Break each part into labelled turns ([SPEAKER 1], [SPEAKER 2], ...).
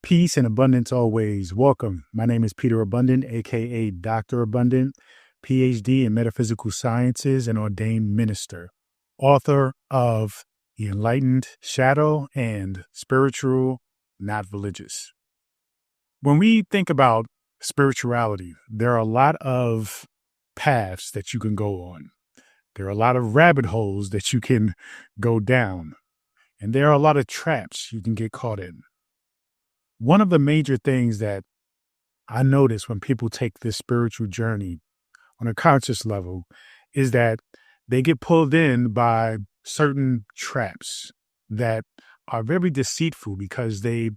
[SPEAKER 1] Peace and abundance always. Welcome. My name is Peter Abundant, aka Dr. Abundant, PhD in metaphysical sciences and ordained minister, author of The Enlightened Shadow and Spiritual, Not Religious. When we think about spirituality, there are a lot of paths that you can go on. There are a lot of rabbit holes that you can go down, and there are a lot of traps you can get caught in. One of the major things that I notice when people take this spiritual journey on a conscious level is that they get pulled in by certain traps that are very deceitful because they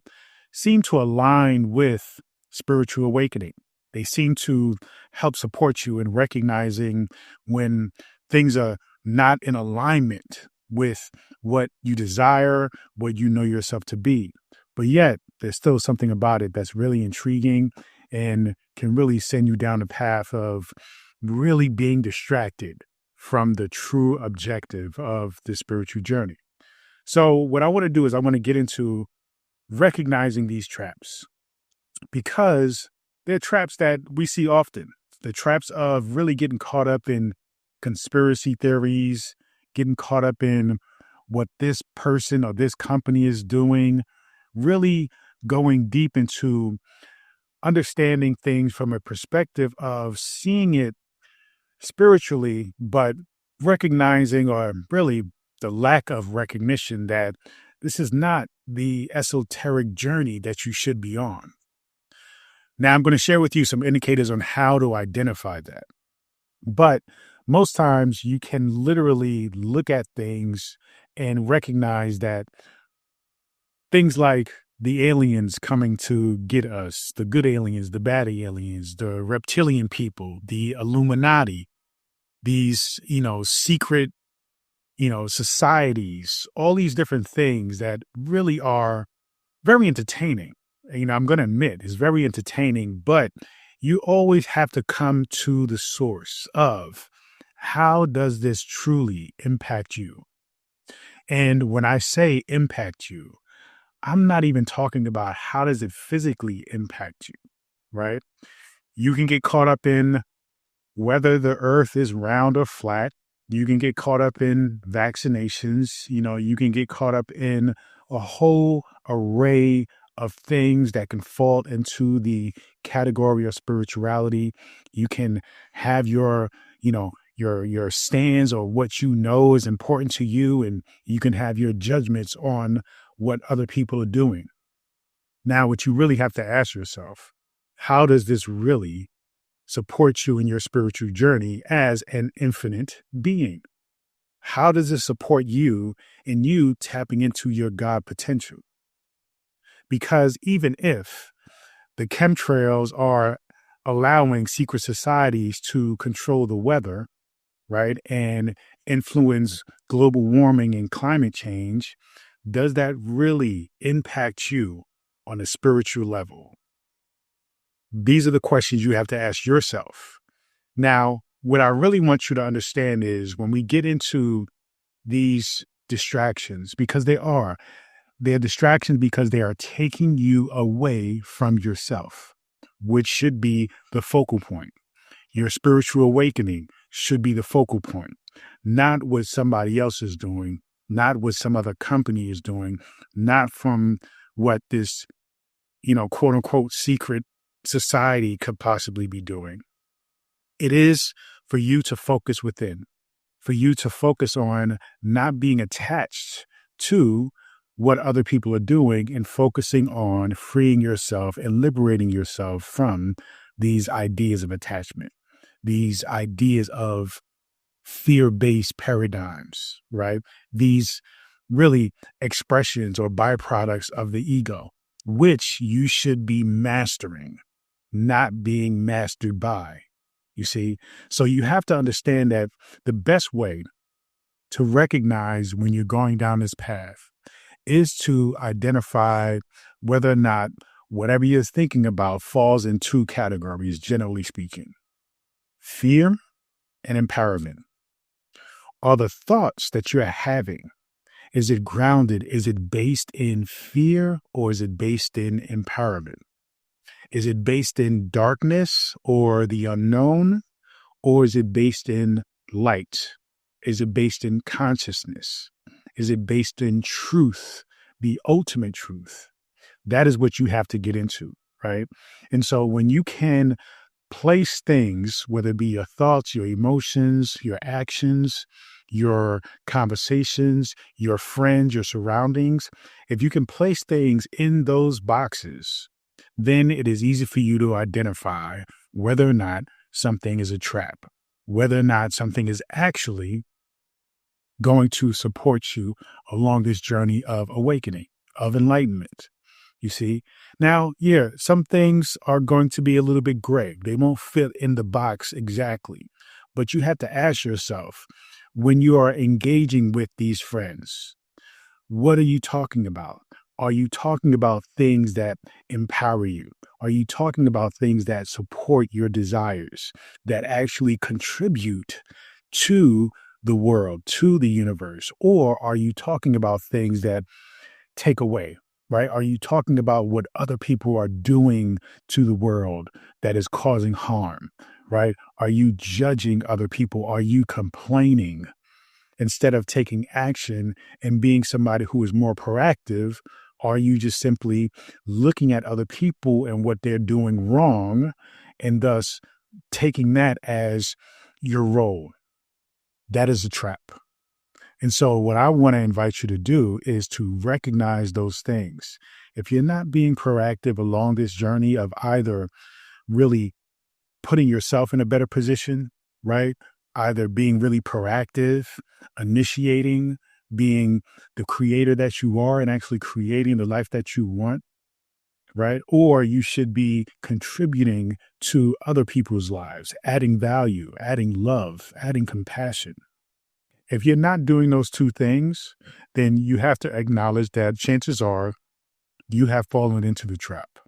[SPEAKER 1] seem to align with spiritual awakening. They seem to help support you in recognizing when things are not in alignment with what you desire, what you know yourself to be. But yet, there's still something about it that's really intriguing and can really send you down the path of really being distracted from the true objective of the spiritual journey. So what I want to do is I want to get into recognizing these traps because they're traps that we see often. The traps of really getting caught up in conspiracy theories, getting caught up in what this person or this company is doing, really going deep into understanding things from a perspective of seeing it spiritually, but recognizing, or really the lack of recognition, that this is not the esoteric journey that you should be on. Now, I'm going to share with you some indicators on how to identify that. But most times you can literally look at things and recognize that things like the aliens coming to get us, the good aliens, the bad aliens, the reptilian people, the Illuminati, these, secret, societies, all these different things that really are very entertaining. I'm going to admit it's very entertaining, but you always have to come to the source of how does this truly impact you? And when I say impact you, I'm not even talking about how does it physically impact you, right? You can get caught up in whether the earth is round or flat. You can get caught up in vaccinations. You can get caught up in a whole array of things that can fall into the category of spirituality. You can have your stands or what you know is important to you, and you can have your judgments on what other people are doing. Now, what you really have to ask yourself, how does this really support you in your spiritual journey as an infinite being? How does it support you in you tapping into your God potential? Because even if the chemtrails are allowing secret societies to control the weather, right, and influence global warming and climate change, does that really impact you on a spiritual level? These are the questions you have to ask yourself. Now, what I really want you to understand is when we get into these distractions, because they're distractions because they are taking you away from yourself, which should be the focal point. Your spiritual awakening should be the focal point, not what somebody else is doing, not what some other company is doing, not from what this, quote unquote, secret society could possibly be doing. It is for you to focus within, for you to focus on not being attached to what other people are doing and focusing on freeing yourself and liberating yourself from these ideas of attachment, these ideas of fear-based paradigms, right? These really expressions or byproducts of the ego, which you should be mastering, not being mastered by, you see? So you have to understand that the best way to recognize when you're going down this path is to identify whether or not whatever you're thinking about falls in two categories, generally speaking: fear and empowerment. Are the thoughts that you're having Is it grounded? Is it based in fear or is it based in empowerment? Is it based in darkness or the unknown? Or is it based in light? Is it based in consciousness? Is it based in truth, the ultimate truth? That is what you have to get into, right? And so when you can place things, whether it be your thoughts, your emotions, your actions, your conversations, your friends, your surroundings, if you can place things in those boxes, then it is easy for you to identify whether or not something is a trap, whether or not something is actually going to support you along this journey of awakening, of enlightenment. You see, now, yeah, some things are going to be a little bit gray. They won't fit in the box exactly. But you have to ask yourself when you are engaging with these friends, what are you talking about? Are you talking about things that empower you? Are you talking about things that support your desires, that actually contribute to the world, to the universe? Or are you talking about things that take away, right? Are you talking about what other people are doing to the world that is causing harm, right? Are you judging other people? Are you complaining instead of taking action and being somebody who is more proactive? Are you just simply looking at other people and what they're doing wrong and thus taking that as your role? That is a trap. And so what I want to invite you to do is to recognize those things. If you're not being proactive along this journey of either really putting yourself in a better position, right? Either being really proactive, initiating, being the creator that you are and actually creating the life that you want, right? Or you should be contributing to other people's lives, adding value, adding love, adding compassion. If you're not doing those two things, then you have to acknowledge that chances are you have fallen into the trap.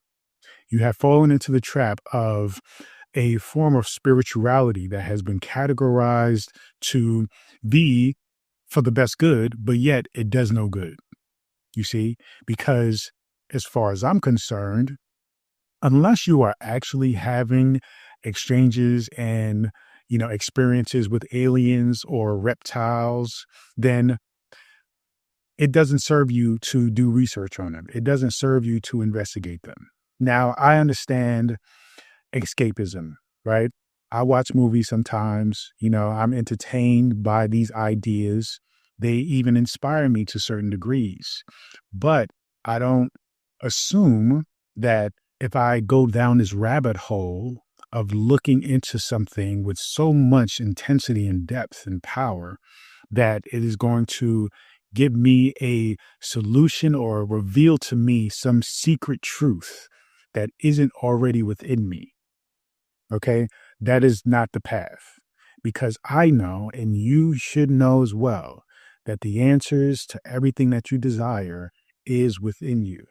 [SPEAKER 1] You have fallen into the trap of a form of spirituality that has been categorized to be for the best good, but yet it does no good. You see, because as far as I'm concerned, unless you are actually having exchanges and experiences with aliens or reptiles, then it doesn't serve you to do research on them. It doesn't serve you to investigate them. Now, I understand escapism, right? I watch movies sometimes, I'm entertained by these ideas. They even inspire me to certain degrees, but I don't assume that if I go down this rabbit hole of looking into something with so much intensity and depth and power, that it is going to give me a solution or reveal to me some secret truth that isn't already within me. Okay. That is not the path, because I know, and you should know as well, that the answers to everything that you desire is within you.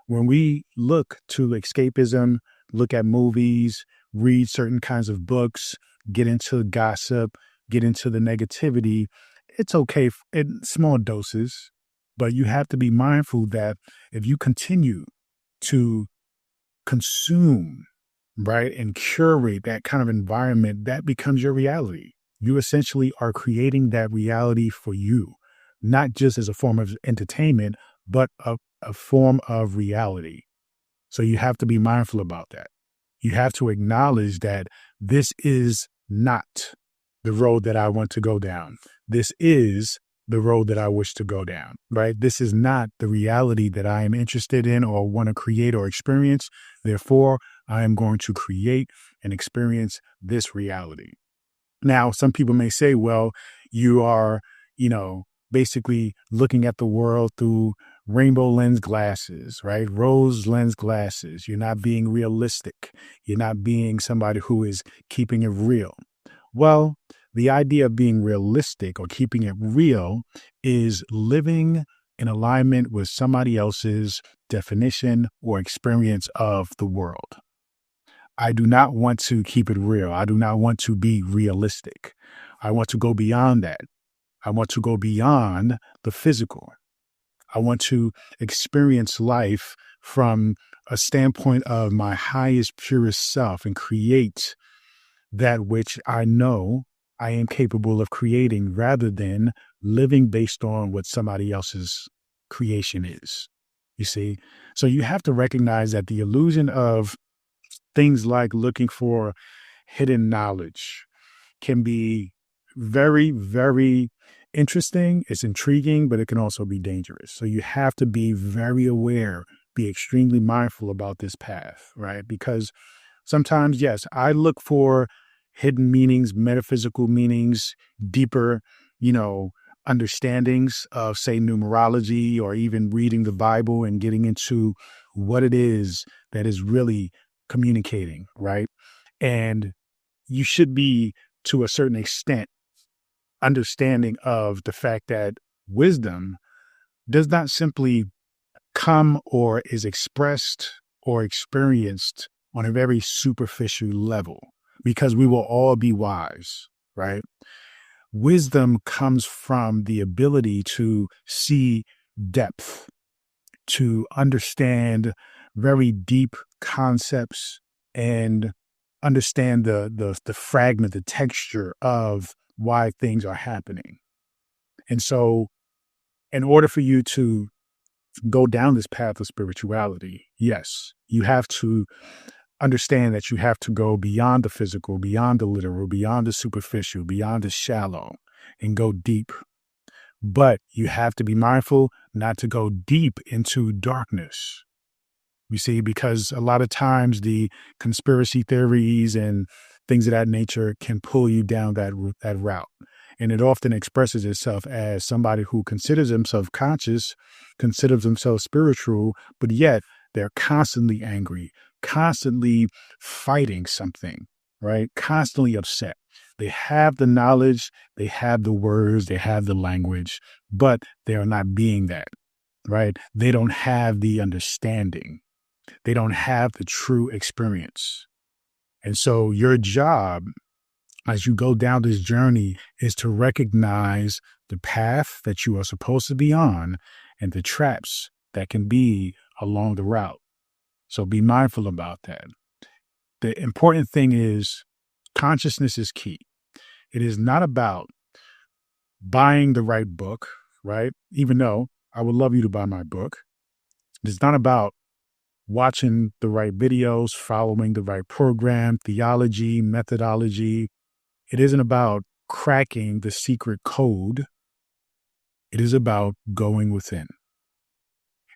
[SPEAKER 1] When we look to escapism, look at movies, read certain kinds of books, get into gossip, get into the negativity, it's okay in small doses, but you have to be mindful that if you continue to consume, right, and curate that kind of environment, that becomes your reality. You essentially are creating that reality for you, not just as a form of entertainment, but a form of reality. So you have to be mindful about that. You have to acknowledge that this is not the road that I want to go down. This is the road that I wish to go down, right? This is not the reality that I am interested in or want to create or experience. Therefore, I am going to create and experience this reality. Now, some people may say, well, you are, basically looking at the world through rainbow lens glasses, right? Rose lens glasses. You're not being realistic. You're not being somebody who is keeping it real. Well, the idea of being realistic or keeping it real is living in alignment with somebody else's definition or experience of the world. I do not want to keep it real. I do not want to be realistic. I want to go beyond that. I want to go beyond the physical. I want to experience life from a standpoint of my highest, purest self and create that which I know I am capable of creating rather than living based on what somebody else's creation is. You see? So you have to recognize that the illusion of things like looking for hidden knowledge can be very, very interesting. It's intriguing, but it can also be dangerous. So you have to be very aware, be extremely mindful about this path, right? Because sometimes, yes, I look for hidden meanings, metaphysical meanings, deeper, understandings of, say, numerology, or even reading the Bible and getting into what it is that is really communicating, right? And you should be, to a certain extent, understanding of the fact that wisdom does not simply come or is expressed or experienced on a very superficial level, because we will all be wise, right? Wisdom comes from the ability to see depth, to understand very deep concepts, and understand the fragment, the texture of why things are happening. And so in order for you to go down this path of spirituality, yes, you have to understand that you have to go beyond the physical, beyond the literal, beyond the superficial, beyond the shallow, and go deep. But you have to be mindful not to go deep into darkness. You see, because a lot of times the conspiracy theories and things of that nature can pull you down that route. And it often expresses itself as somebody who considers himself conscious, considers themselves spiritual, but yet they're constantly angry, constantly fighting something, right? Constantly upset. They have the knowledge, they have the words, they have the language, but they are not being that, right? They don't have the understanding. They don't have the true experience. And so your job as you go down this journey is to recognize the path that you are supposed to be on and the traps that can be along the route. So be mindful about that. The important thing is consciousness is key. It is not about buying the right book, right? Even though I would love you to buy my book. It's not about watching the right videos, following the right program, theology, methodology. It isn't about cracking the secret code. It is about going within.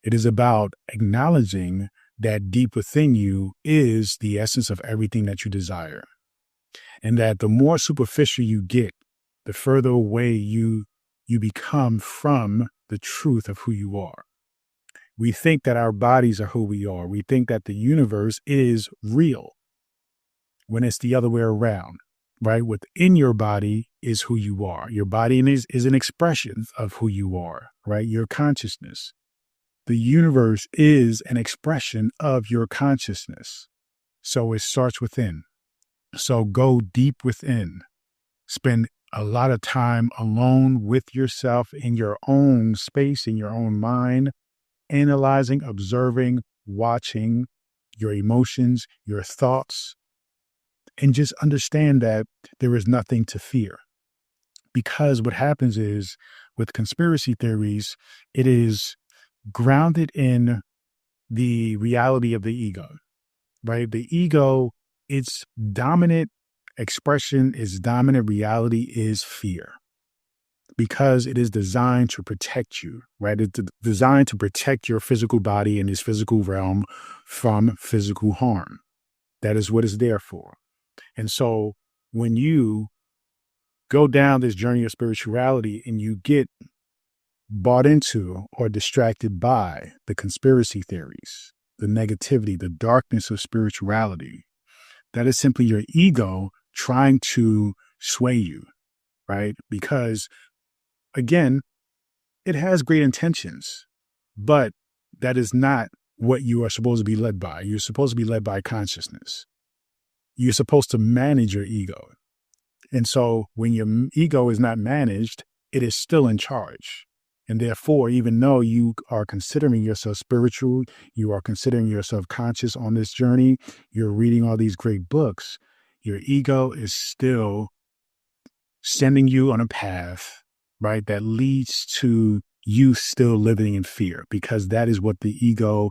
[SPEAKER 1] It is about acknowledging that deep within you is the essence of everything that you desire. And that the more superficial you get, the further away you become from the truth of who you are. We think that our bodies are who we are. We think that the universe is real when it's the other way around, right? Within your body is who you are. Your body is an expression of who you are, right? Your consciousness. The universe is an expression of your consciousness. So it starts within. So go deep within. Spend a lot of time alone with yourself in your own space, in your own mind, analyzing, observing, watching your emotions, your thoughts, and just understand that there is nothing to fear. Because what happens is with conspiracy theories, it is grounded in the reality of the ego, right? The ego, its dominant expression, its dominant reality is fear. Because it is designed to protect you, right? It's designed to protect your physical body and this physical realm from physical harm. That is what it's there for. And so when you go down this journey of spirituality and you get bought into or distracted by the conspiracy theories, the negativity, the darkness of spirituality, that is simply your ego trying to sway you, right? Because again, it has great intentions, but that is not what you are supposed to be led by. You're supposed to be led by consciousness. You're supposed to manage your ego. And so when your ego is not managed, it is still in charge. And therefore, even though you are considering yourself spiritual, you are considering yourself conscious on this journey, you're reading all these great books, your ego is still sending you on a path, right, that leads to you still living in fear, because that is what the ego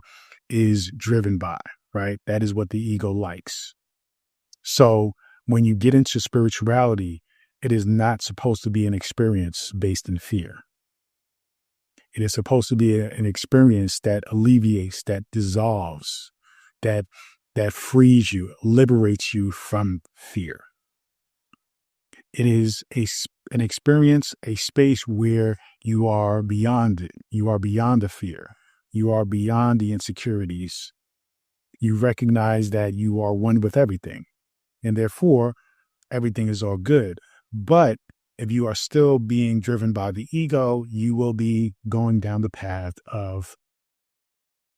[SPEAKER 1] is driven by, right? That is what the ego likes. So when you get into spirituality, it is not supposed to be an experience based in fear. It is supposed to be an experience that alleviates, that dissolves, that frees you, liberates you from fear. It is an experience, a space where you are beyond it. You are beyond the fear. You are beyond the insecurities. You recognize that you are one with everything, and therefore everything is all good. But if you are still being driven by the ego, you will be going down the path of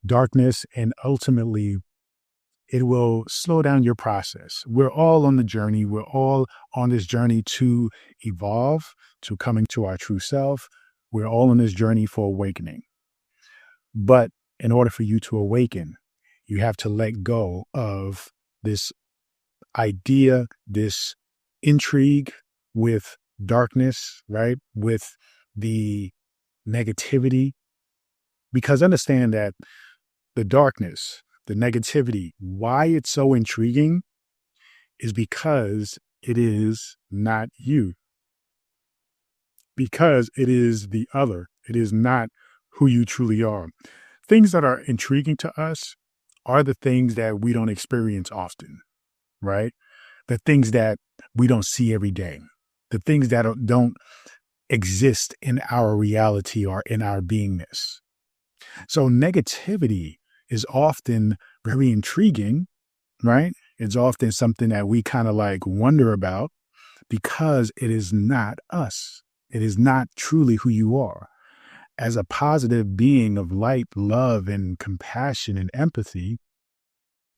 [SPEAKER 1] darkness, and ultimately it will slow down your process. We're all on the journey. We're all on this journey to evolve, to coming to our true self. We're all on this journey for awakening. But in order for you to awaken, you have to let go of this idea, this intrigue with darkness, right? With the negativity. Because understand that the darkness, the negativity, why it's so intriguing is because it is not you. Because it is the other. It is not who you truly are. Things that are intriguing to us are the things that we don't experience often, right? The things that we don't see every day. The things that don't exist in our reality or in our beingness. So negativity is often very intriguing, right? It's often something that we kind of like wonder about because it is not us. It is not truly who you are. As a positive being of light, love, and compassion and empathy,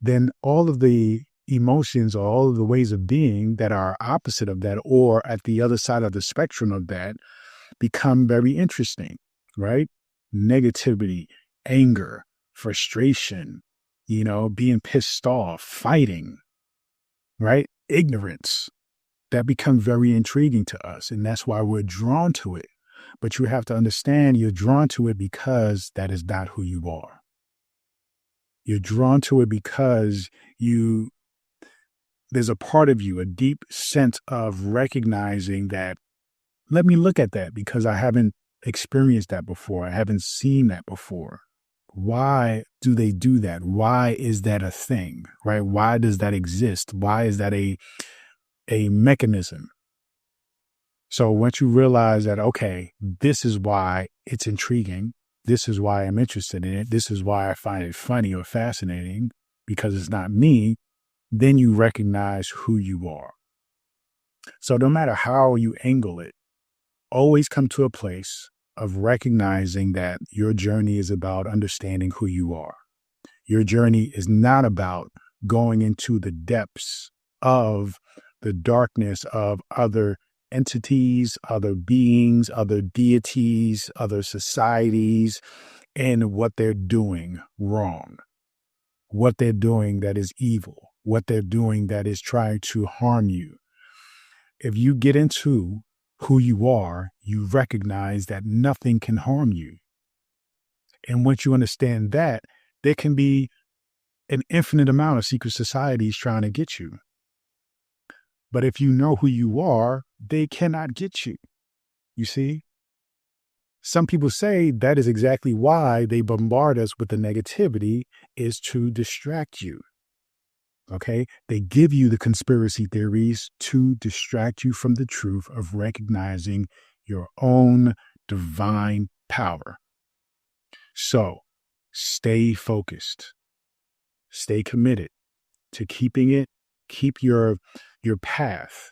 [SPEAKER 1] then all of the emotions or all of the ways of being that are opposite of that or at the other side of the spectrum of that become very interesting, right? Negativity, anger, frustration, being pissed off, fighting, right? Ignorance, that become very intriguing to us. And that's why we're drawn to it. But you have to understand you're drawn to it because that is not who you are. You're drawn to it because there's a part of you, a deep sense of recognizing that, let me look at that because I haven't experienced that before. I haven't seen that before. Why do they do that? Why is that a thing, right? Why does that exist? Why is that a mechanism? So once you realize that, okay, this is why it's intriguing. This is why I'm interested in it. This is why I find it funny or fascinating because it's not me. Then you recognize who you are. So no matter how you angle it, always come to a place of recognizing that your journey is about understanding who you are. Your journey is not about going into the depths of the darkness of other entities, other beings, other deities, other societies, and what they're doing wrong, what they're doing that is evil, what they're doing that is trying to harm you. If you get into who you are, you recognize that nothing can harm you. And once you understand that, there can be an infinite amount of secret societies trying to get you. But if you know who you are, they cannot get you. You see? Some people say that is exactly why they bombard us with the negativity, is to distract you. Okay? They give you the conspiracy theories to distract you from the truth of recognizing your own divine power. So stay focused, stay committed to keeping it, keep your path.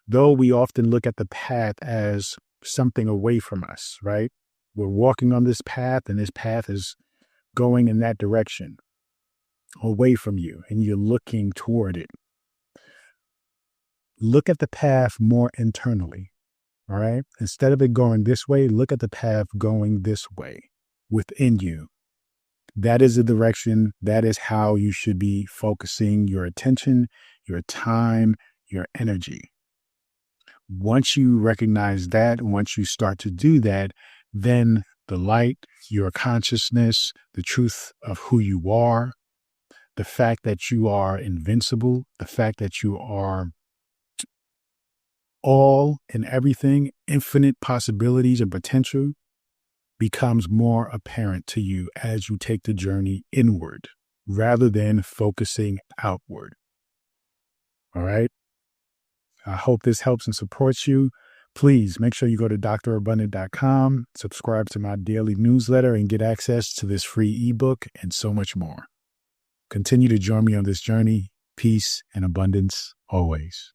[SPEAKER 1] Though we often look at the path as something away from us, right? We're walking on this path and this path is going in that direction away from you and you're looking toward it. Look at the path more internally. All right. Instead of it going this way, look at the path going this way within you. That is the direction. That is how you should be focusing your attention, your time, your energy. Once you recognize that, once you start to do that, then the light, your consciousness, the truth of who you are, the fact that you are invincible, the fact that you are all and everything, infinite possibilities and potential, becomes more apparent to you as you take the journey inward rather than focusing outward. All right. I hope this helps and supports you. Please make sure you go to drabundant.com, subscribe to my daily newsletter, and get access to this free ebook and so much more. Continue to join me on this journey. Peace and abundance always.